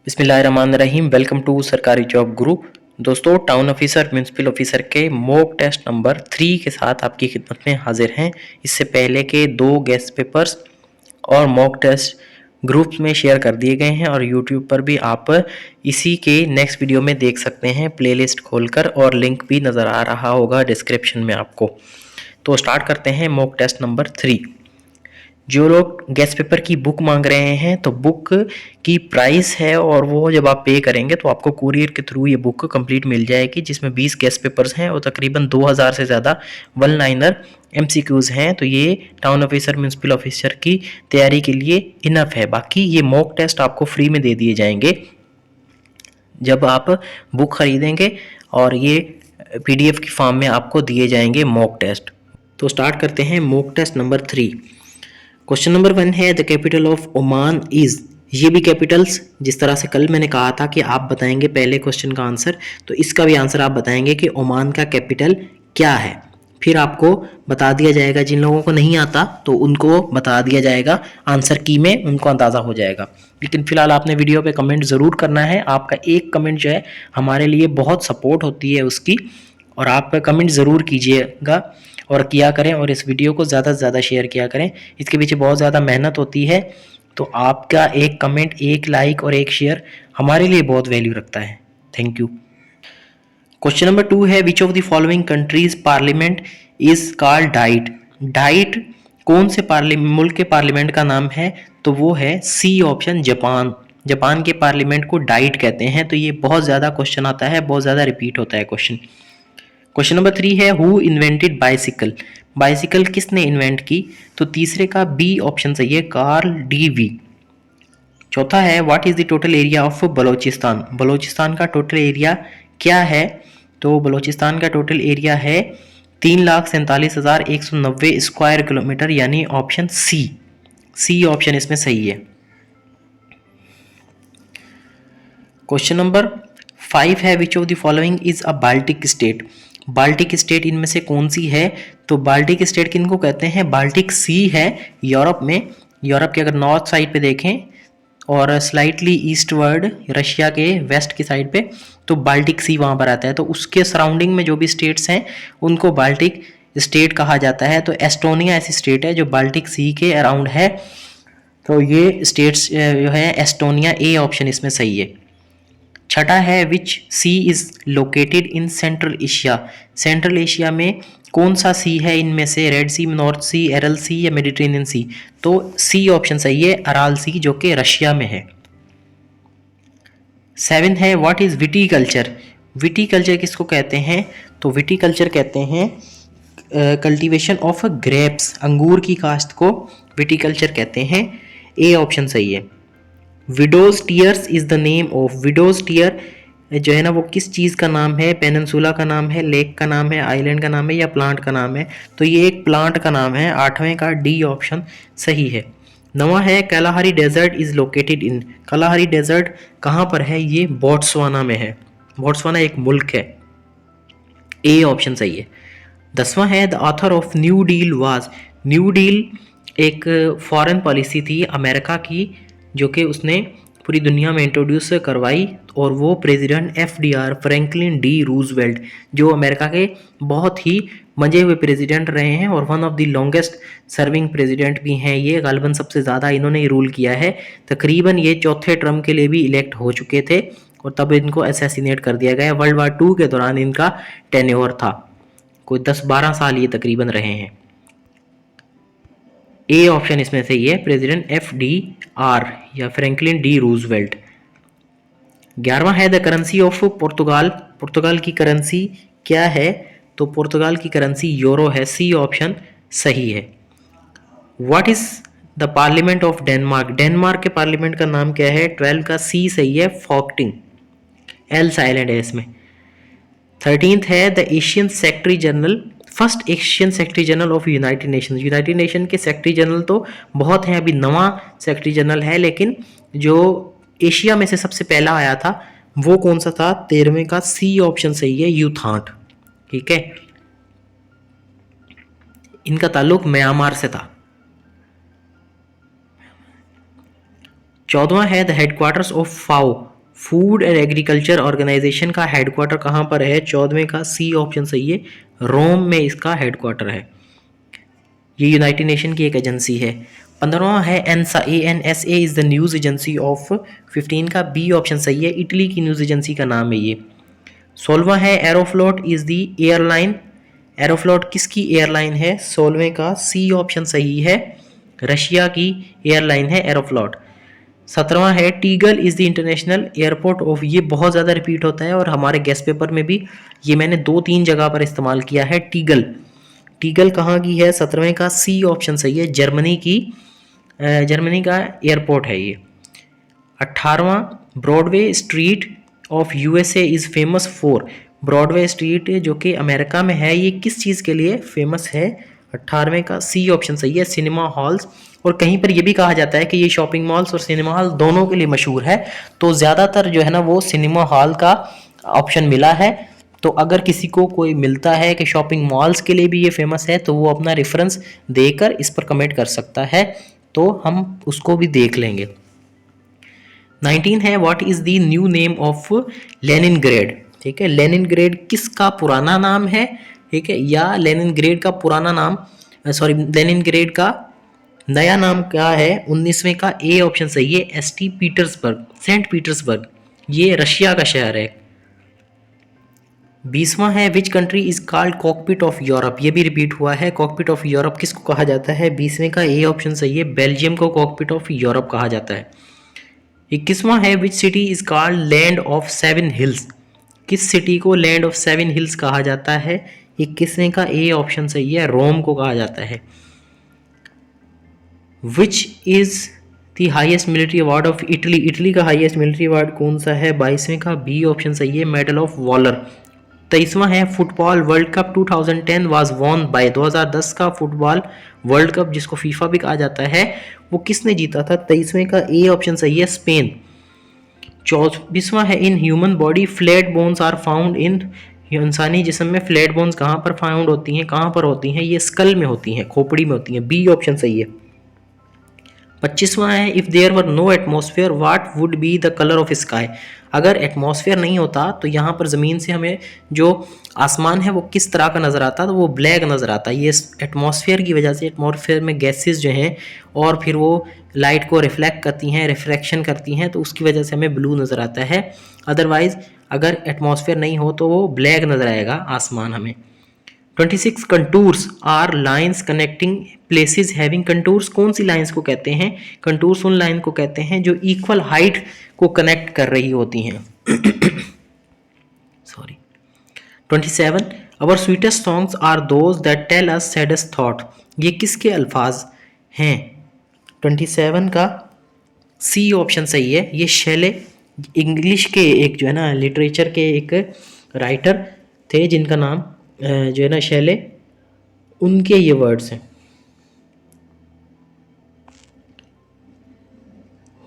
बिस्मिल्लाहिर्रहमानिर्रहीम। Welcome to सरकारी job गुरु। दोस्तों, टाउन ऑफिसर म्यूनसिपल ऑफिसर के मॉक टेस्ट नंबर 3 के साथ आपकी खिदमत में हाजिर हैं। इससे पहले के 2 गेस्ट पेपर्स और मॉक टेस्ट ग्रुप्स में शेयर कर दिए गए हैं और यूट्यूब पर भी आप इसी के नेक्स्ट वीडियो में देख सकते हैं प्लेलिस्ट खोलकर, और लिंक भी नज़र आ रहा होगा डिस्क्रिप्शन में आपको। तो स्टार्ट करते हैं मॉक टेस्ट नंबर 3। जो लोग गेस्ट पेपर की बुक मांग रहे हैं, तो बुक की प्राइस है और वो जब आप पे करेंगे तो आपको कुरियर के थ्रू ये बुक कंप्लीट मिल जाएगी, जिसमें 20 गेस्ट पेपर्स हैं और तकरीबन 2000 से ज़्यादा वन लाइनर MCQs हैं। तो ये टाउन ऑफिसर म्यूनसिपल ऑफिसर की तैयारी के लिए इनफ है। बाकी ये मॉक टेस्ट आपको फ्री में दे दिए जाएंगे जब आप बुक खरीदेंगे, और ये PDF की फॉर्म में आपको दिए जाएंगे मॉक टेस्ट। तो स्टार्ट करते हैं mock test number 3। Question number 1 है, the capital of Oman is. ये भी कैपिटल्स, जिस तरह से कल मैंने कहा था कि आप बताएंगे पहले क्वेश्चन का आंसर, तो इसका भी आंसर आप बताएंगे कि ओमान का कैपिटल क्या है। फिर आपको बता दिया जाएगा, जिन लोगों को नहीं आता तो उनको बता दिया जाएगा आंसर की में, उनको अंदाज़ा हो जाएगा। लेकिन फिलहाल आपने वीडियो पे कमेंट ज़रूर करना है। आपका एक कमेंट जो है हमारे लिए बहुत सपोर्ट होती है उसकी, और आप कमेंट ज़रूर कीजिएगा और किया करें, और इस वीडियो को ज़्यादा से ज़्यादा शेयर किया करें। इसके पीछे बहुत ज़्यादा मेहनत होती है, तो आपका एक कमेंट, एक लाइक और एक शेयर हमारे लिए बहुत वैल्यू रखता है। Thank you. क्वेश्चन नंबर 2 है, which of the following countries parliament is called diet. Diet कौन से मुल्क के पार्लियामेंट का नाम है? तो वो है सी ऑप्शन, जापान। जापान के पार्लियामेंट को डाइट कहते हैं। तो ये बहुत ज़्यादा क्वेश्चन आता है, बहुत ज़्यादा रिपीट होता है क्वेश्चन। क्वेश्चन नंबर 3 है, हु इन्वेंटेड बाइसिकल। बाइसिकल किसने इन्वेंट की? तो तीसरे का बी ऑप्शन सही है, कार्ल DV। चौथा है, what is the total area of Balochistan. Balochistan का टोटल एरिया क्या है? तो बलोचिस्तान का टोटल एरिया है 3,47,190 स्क्वायर किलोमीटर, यानी ऑप्शन सी ऑप्शन इसमें सही है। क्वेश्चन नंबर 5 है, which of the following is a Baltic state. Baltic state इनमें से कौन सी है? तो बाल्टिक स्टेट किनको कहते हैं? बाल्टिक सी है यूरोप में। यूरोप के अगर नॉर्थ साइड पे देखें और स्लाइटली ईस्टवर्ड रशिया के वेस्ट की साइड पे, तो बाल्टिक सी वहाँ पर आता है। तो उसके सराउंडिंग में जो भी स्टेट्स हैं उनको बाल्टिक स्टेट कहा जाता है। तो एस्टोनिया ऐसी स्टेट है जो बाल्टिक सी के अराउंड है। तो ये स्टेट्स जो है एस्टोनिया, ए ऑप्शन इसमें सही है। छठा है, which sea is located in Central Asia. Central Asia में कौन सा सी है इनमें से? रेड सी, नॉर्थ सी, एरल सी या मेडिटेरेनियन सी? तो सी ऑप्शन सही है, अराल सी, जो कि रशिया में है। 7 है, व्हाट इज विटीकल्चर। विटीकल्चर किसको कहते हैं? तो विटीकल्चर कहते हैं कल्टीवेशन ऑफ ग्रेप्स, अंगूर की काश्त को विटीकल्चर कहते हैं। ए ऑप्शन सही है। Widows tears is the name of. Widows tear जो है ना, वो किस चीज़ का नाम है? पेनिनसुला का नाम है, लेक का नाम है, आइलैंड का नाम है, या प्लांट का नाम है? तो ये एक प्लांट का नाम है। 8वें का डी ऑप्शन सही है। 9वां है, Kalahari desert is located in. Kalahari desert कहाँ पर है? ये बोट्सवाना में है। बोट्सवाना एक मुल्क है। ए ऑप्शन सही है। 10वां है, the author of new deal was. New deal एक फॉरेन पॉलिसी थी अमेरिका की, जो कि उसने पूरी दुनिया में इंट्रोड्यूस करवाई, और वो president FDR, Franklin D Roosevelt, जो अमेरिका के बहुत ही मजे हुए प्रेसिडेंट रहे हैं और one of the longest serving president भी हैं। ये गालिबन सबसे ज़्यादा इन्होंने रूल किया है। तकरीबन ये चौथे टर्म के लिए भी इलेक्ट हो चुके थे, और तब इनको असैसिनेट कर दिया गया। वर्ल्ड वार 2 के दौरान इनका टेन्योर था, कोई 10-12 साल ये तकरीबन रहे हैं। ए ऑप्शन इसमें सही है, प्रेसिडेंट FDR या फ्रैंकलिन डी रूजवेल्ट। 11वां है, द करेंसी ऑफ पुर्तगाल। पुर्तगाल की करेंसी क्या है? तो पुर्तगाल की करेंसी यूरो है। सी ऑप्शन सही है। What is the parliament of Denmark. Denmark के पार्लियामेंट का नाम क्या है? 12 का सी सही है, फॉक्टिंग, एल साइलेंट है इसमें। 13th है, the Asian secretary general, first Asian secretary general of United nation. United nation के सेक्रेटरी जनरल तो बहुत हैं, अभी नवा सेक्रेटरी जनरल है, लेकिन जो एशिया में से सबसे पहला आया था वो कौन सा था? 13वें का सी ऑप्शन सही है, यूथाट। ठीक है, इनका ताल्लुक म्यांमार से था। 14वां है, the headquarters of FAO. Food and agriculture organization का हेडक्वार्टर कहाँ पर है? 14वें का सी ऑप्शन सही है, रोम में इसका हेडक्वार्टर है। ये यूनाइटेड नेशन की एक एजेंसी है। 15वां है ANSA is the news agency of. 15 का बी ऑप्शन सही है, इटली की न्यूज़ एजेंसी का नाम है ये। 16वां है Aeroflot is the airline. Aeroflot किसकी एयरलाइन है? 16वें का सी ऑप्शन सही है, रशिया की एयरलाइन है एरोफ्लोट। 17वां है Tegel is the international airport of. ये बहुत ज़्यादा रिपीट होता है और हमारे गेस्ट पेपर में भी ये मैंने 2-3 जगह पर इस्तेमाल किया है। टीगल, टीगल कहाँ की है? 17वें का सी ऑप्शन सही है, जर्मनी की, जर्मनी का एयरपोर्ट है ये। 18वां Broadway street of USA is famous for. Broadway street जो कि अमेरिका में है, ये किस चीज़ के लिए फेमस है? 18वें का सी ऑप्शन सही है, सिनेमा हॉल्स। और कहीं पर यह भी कहा जाता है कि ये शॉपिंग मॉल्स और सिनेमा हॉल दोनों के लिए मशहूर है, तो ज़्यादातर जो है ना वो सिनेमा हॉल का ऑप्शन मिला है। तो अगर किसी को कोई मिलता है कि शॉपिंग मॉल्स के लिए भी ये फेमस है, तो वो अपना रेफरेंस देकर इस पर कमेंट कर सकता है, तो हम उसको भी देख लेंगे। 19 है what is the new name of Leningrad. ठीक है, लेनिनग्रेड किसका पुराना नाम है? ठीक है, या लेनिनग्रेड का पुराना नाम, सॉरी, लेनिनग्रेड का नया नाम क्या है? 19वें का ए ऑप्शन सही है, एसटी पीटर्सबर्ग, सेंट पीटर्सबर्ग, ये रशिया का शहर है। 20वां है which country is called cockpit of Europe. ये भी रिपीट हुआ है, कॉकपिट ऑफ यूरोप किसको कहा जाता है? 20वें का ए ऑप्शन सही है, बेल्जियम को कॉकपिट ऑफ यूरोप कहा जाता है। 21वां है which city is called land of 7 hills. किस सिटी को लैंड ऑफ 7 हिल्स कहा जाता है? 21वें का ए ऑप्शन सही है, रोम को कहा जाता है। Which is the highest military award of Italy. Italy का हाईएस्ट मिलिट्री अवार्ड कौन सा है? 22वें का बी ऑप्शन सही है, मेडल ऑफ वॉलर। 23वां है football world cup 2010 was won by. 2010 का फुटबॉल वर्ल्ड कप जिसको फीफा भी कहा जाता है, वो किसने जीता था? 23वें का ए ऑप्शन सही है, स्पेन। 24वां है in human body flat bones are found in. इंसानी जिस्म में फ्लैट बोन्स कहाँ पर फाउंड होती हैं? कहाँ पर होती हैं? ये स्कल में होती हैं, खोपड़ी में होती हैं, बी ऑप्शन सही है। 25वां है if there were no atmosphere what would be the colour of sky. अगर एटमॉस्फेयर नहीं होता तो यहाँ पर ज़मीन से हमें जो आसमान है वो किस तरह का नज़र आता? तो वो ब्लैक नज़र आता। ये एटमॉस्फेयर की वजह से, एटमॉस्फेयर में गैसेस जो हैं और फिर वो लाइट को रिफ्लेक्ट करती हैं, रिफ्रैक्शन करती हैं, तो उसकी वजह से हमें ब्लू नज़र आता है। अदरवाइज़ अगर एटमॉस्फेयर नहीं हो तो वो ब्लैक नज़र आएगा आसमान हमें। 26 contours are lines connecting places having contours. कौन सी लाइंस को कहते हैं? कंटूर्स उन लाइन को कहते हैं जो इक्वल हाइट को कनेक्ट कर रही होती हैं। Sorry. 27 our sweetest songs are those that tell us saddest thought. ये किसके अल्फाज हैं? 27 का सी ऑप्शन सही है, ये शैले इंग्लिश के एक जो है ना लिटरेचर के एक राइटर थे जिनका नाम जो है ना शैले, उनके ये वर्ड्स हैं।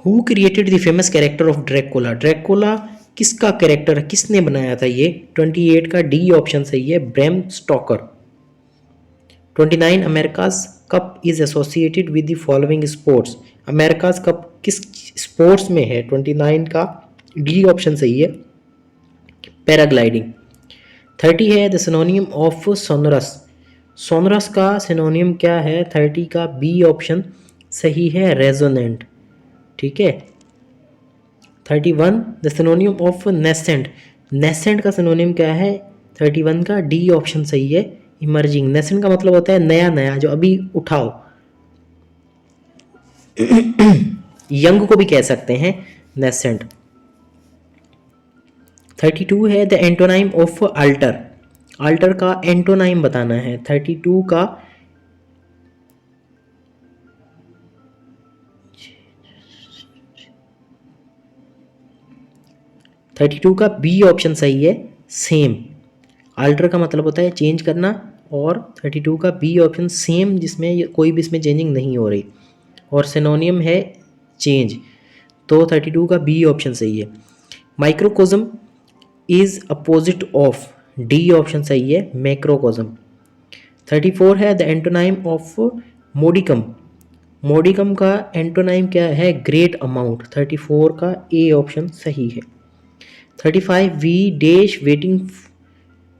Who created the famous character of Dracula. Dracula किसका कैरेक्टर, किसने बनाया था ये? 28 का डी ऑप्शन सही है, Bram Stoker. 29 America's cup is associated with the following sports. America's cup किस स्पोर्ट्स में है? 29 का डी ऑप्शन सही है, पैराग्लाइडिंग। 30 है द सिनोनियम ऑफ सोनरस। सोनरस का सिनोनियम क्या है? 30 का बी ऑप्शन सही है, रेजोनेंट। ठीक है। 31 द सिनोनियम ऑफ नेसेंट। नेसेंट का सिनोनियम क्या है? 31 का डी ऑप्शन सही है, इमर्जिंग। नेसेंट का मतलब होता है नया नया, जो अभी उठाओ। यंग को भी कह सकते हैं नेसेंट। 32 है the antonym of alter. Alter का एंटोनाइम बताना है। 32 का बी ऑप्शन सही है, सेम। अल्टर का मतलब होता है चेंज करना, और 32 का बी ऑप्शन सेम, जिसमें कोई भी इसमें चेंजिंग नहीं हो रही, और सिनोनियम है चेंज, तो 32 का बी ऑप्शन सही है। Microcosm is opposite of, D option सही है, मैक्रोकोज्म। 34 है the antonym of modicum. Modicum का एंटोनाइम क्या है? Great amount. 34 का ए ऑप्शन सही है। 35 we dash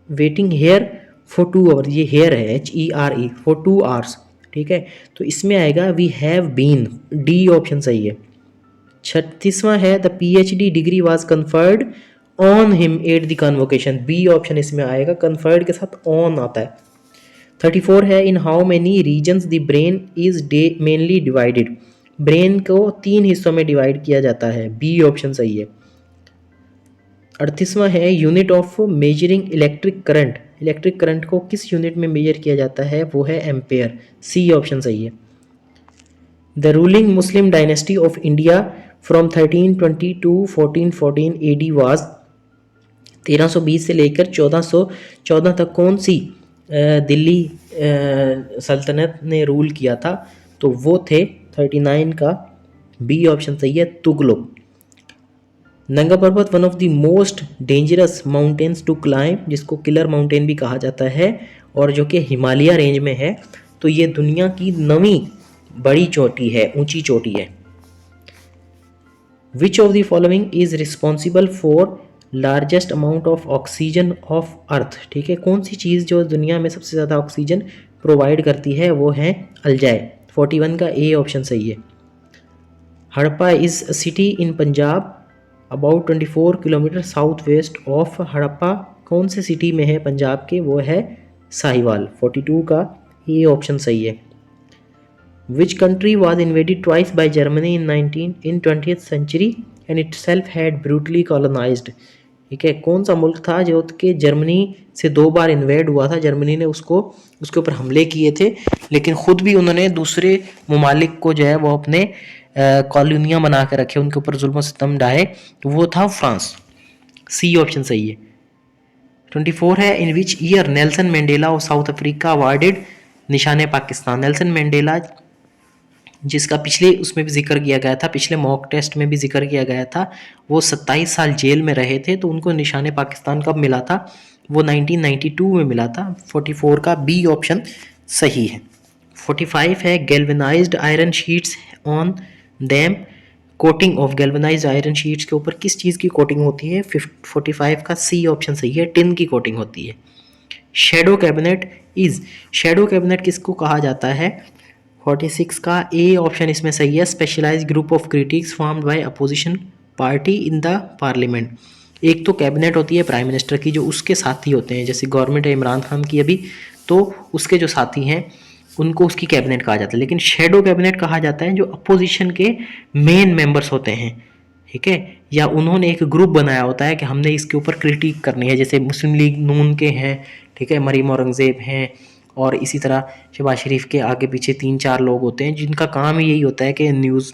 waiting here for 2 hours, ये हेयर है HERE फॉर 2 आवर्स, ठीक है। तो इसमें आएगा we have been, D option सही है। 36वां है the PhD degree was conferred on him at the convocation, B option इसमें आएगा, कन्फर्ड के साथ ऑन आता है। 34 है in how many regions the brain is mainly divided, brain को 3 हिस्सों में डिवाइड किया जाता है, बी ऑप्शन सही है। 38वां है unit of measuring electric current, electric current को किस यूनिट में मेजर किया जाता है, वो है एम्पेयर, सी ऑप्शन सही है। The ruling Muslim dynasty of India from 1320 to 1414 AD was, 1320 से लेकर 1414 तक कौन सी दिल्ली सल्तनत ने रूल किया था, तो वो थे 39 का, बी ऑप्शन सही है, Tughlaq. Nanga Parbat one of the most dangerous mountains to climb, जिसको किलर माउंटेन भी कहा जाता है और जो कि हिमालय रेंज में है, तो ये दुनिया की 9वीं बड़ी चोटी है, ऊंची चोटी है। Which of the following is responsible for largest amount of oxygen of earth, ठीक है, कौन सी चीज़ जो दुनिया में सबसे ज़्यादा ऑक्सीजन प्रोवाइड करती है, वो है अल्जाय, 41 का ए ऑप्शन सही है। Harappa is a city in Punjab about 24 kilometre south west of Harappa, कौन से सिटी में है पंजाब के, वो है साहिवाल, 42 का ए ऑप्शन सही है। Which country was invaded twice by Germany in 20th century and itself had brutally colonised, ठीक है, कौन सा मुल्क था जो कि जर्मनी से 2 बार इन्वेड हुआ था, जर्मनी ने उसके ऊपर हमले किए थे, लेकिन ख़ुद भी उन्होंने दूसरे ममालिक को जो है वो अपने कॉलोनियाँ बना के रखे, उनके ऊपर जुल्म सितम ढाए, तो वो था फ्रांस, सी ऑप्शन सही है। 24 है in which year Nelson Mandela of South Africa awarded Nishane Pakistan, Nelson Mandela जिसका पिछले उसमें भी जिक्र किया गया था, पिछले मॉक टेस्ट में भी जिक्र किया गया था, वो 27 साल जेल में रहे थे, तो उनको निशाने पाकिस्तान कब मिला था, वो 1992 में मिला था, 44 का बी ऑप्शन सही है। 45 है galvanised iron sheets on dam, coating of galvanised iron sheets के ऊपर किस चीज़ की कोटिंग होती है, 45 का सी ऑप्शन सही है, टिन की कोटिंग होती है। Shadow cabinet is, shadow cabinet किसको कहा जाता है, 46 का ए ऑप्शन इसमें सही है, specialise group of critics formed by opposition party in the parliament. एक तो कैबिनेट होती है प्राइम मिनिस्टर की, जो उसके साथी होते हैं, जैसे गवर्नमेंट है इमरान खान की अभी, तो उसके जो साथी हैं उनको उसकी कैबिनेट कहा जाता है, लेकिन शेडो कैबिनेट कहा जाता है जो अपोजिशन के मेन मेंबर्स होते हैं, ठीक है, या उन्होंने एक ग्रुप बनाया होता है कि हमने इसके ऊपर क्रिटिक करनी है, जैसे मुस्लिम लीग नून के हैं, ठीक है, मरीम औरंगज़ेब हैं, और इसी तरह शहबाज शरीफ के आगे पीछे 3-4 लोग होते हैं जिनका काम ही यही होता है कि न्यूज़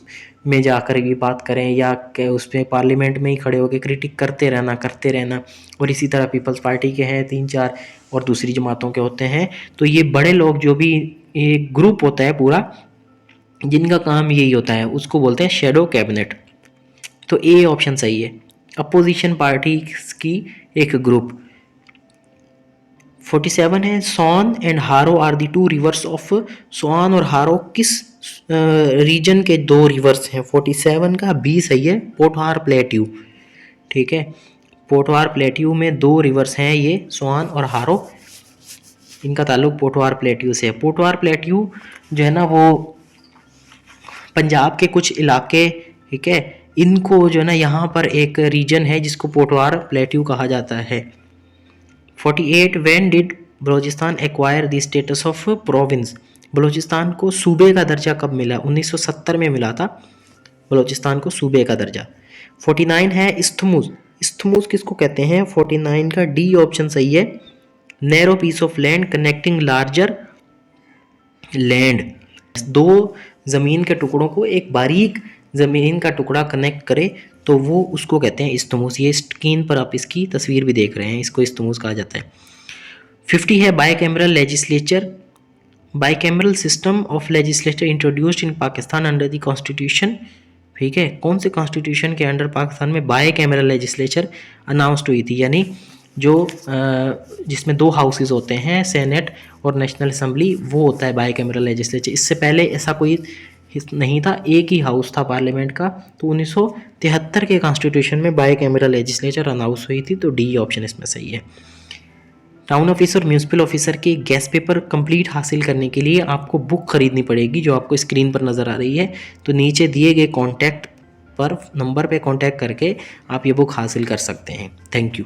में जाकर ये बात करें या कि उस पर पार्लियामेंट में ही खड़े होकर क्रिटिक करते रहना। और इसी तरह पीपल्स पार्टी के हैं 3-4 और दूसरी जमातों के होते हैं, तो ये बड़े लोग जो भी एक ग्रुप होता है पूरा जिनका काम यही होता है, उसको बोलते हैं शेडो कैबिनेट, तो ए ऑप्शन सही है, अपोजिशन पार्टी की एक ग्रुप। 47 है सोन एंड हारो आर दी 2 रिवर्स ऑफ, सोन और हारो किस रीजन के 2 रिवर्स हैं, 47 का बी सही है, पोठवार प्लेट्यू, ठीक है, पोठवार प्लेट्यू में 2 रिवर्स हैं, ये सोन और हारो, इनका ताल्लुक पोठवार प्लेट्यू से है। पोठवार प्लेट्यू जो है ना वो पंजाब के कुछ इलाके, ठीक है, इनको जो है ना यहाँ पर एक रीजन है जिसको पोठवार प्लेट्यू कहा जाता है। 48 when did Balochistan acquire the status of province, Balochistan को सूबे का दर्जा कब मिला, 1970 में मिला था बलूचिस्तान को सूबे का दर्जा। 49 है इस्थमुज, इस्थमुज किसको कहते हैं, 49 का डी ऑप्शन सही है, narrow piece of land connecting larger land, 2 ज़मीन के टुकड़ों को एक बारीक ज़मीन का टुकड़ा कनेक्ट करे तो वो उसको कहते हैं इस्तमूस। ये स्क्रीन पर आप इसकी तस्वीर भी देख रहे हैं, इसको इस्तमूस कहा जाता है। 50 है bicameral legislature, bicameral system of legislature introduced in Pakistan under the constitution, ठीक है, कौन से कॉन्स्टिट्यूशन के अंडर पाकिस्तान में बाइकैमरल लेजिस्लेचर अनाउंस्ड हुई थी, यानी जो जिसमें 2 हाउसेज होते हैं, सेनेट और नेशनल असम्बली, वो होता है बाइकैमरल लेजिस्लेचर। इससे पहले ऐसा कोई नहीं था, एक ही हाउस था पार्लियामेंट का। तो 1973 के कॉन्स्टिट्यूशन में बाई कैमरल लेजिस्लेचर अनाउंस हुई थी। तो डी ऑप्शन इसमें सही है। टाउन ऑफिसर म्यूनसिपल ऑफिसर के गेस्ट पेपर कंप्लीट हासिल करने के लिए आपको बुक खरीदनी पड़ेगी, जो आपको स्क्रीन पर नज़र आ रही है। तो नीचे दिए गए कॉन्टैक्ट पर नंबर पे कॉन्टैक्ट करके आप ये बुक हासिल कर सकते हैं। Thank you.